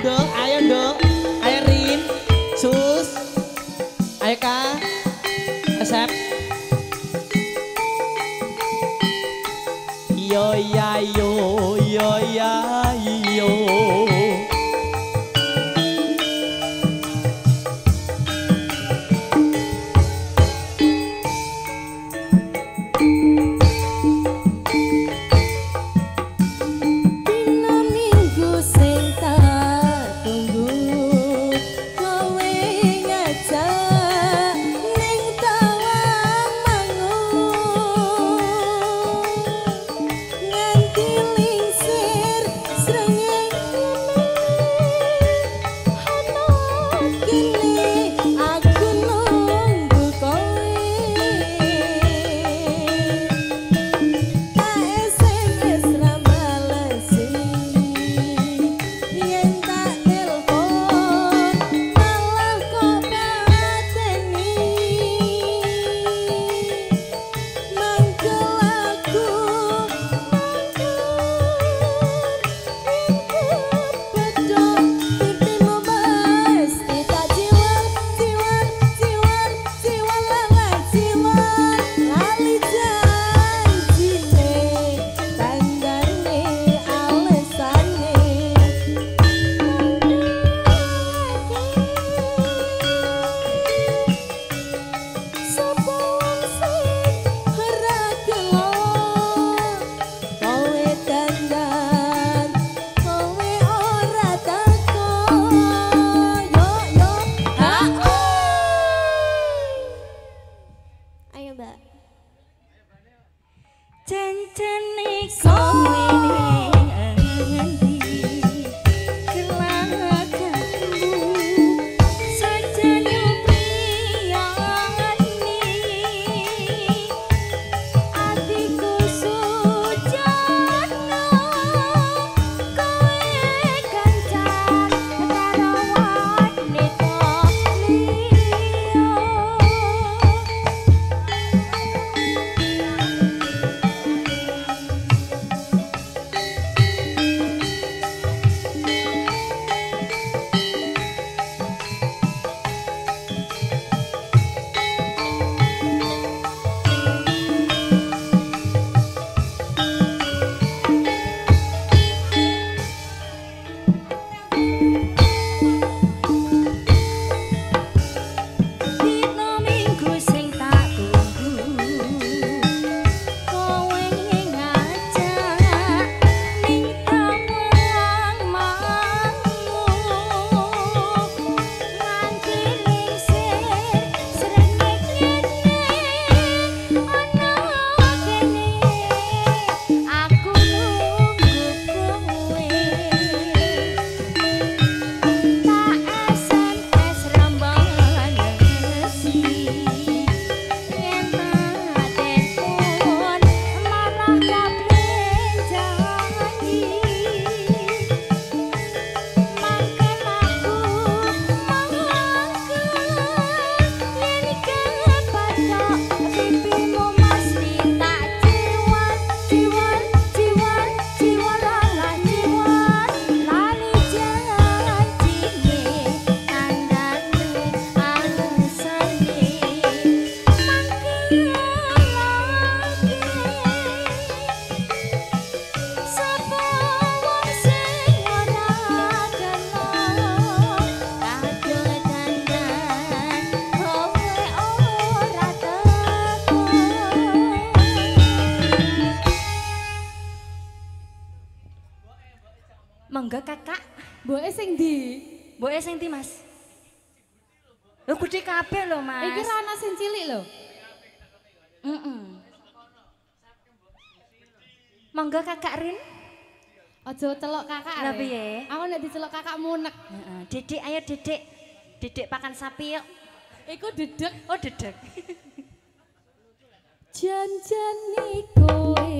ayo nduk, ayo Rin, Sus, ayo Kak, Asep. Yo ya yo, yo ya yo. Mangga kakak. Mboke sing ndi? Mboke sing ndi, Mas? Lho gede kabeh lho, Mas. Iki ra ana sing cilik lho. Mangga kakak Rin. Aja celok kakak. Lah piye? Aku nek dicelok kakak munek. Heeh, Dedek ayo Dedek. Dedek pakan sapi yuk. Iku dedek. Oh, dedek. Janjane kowe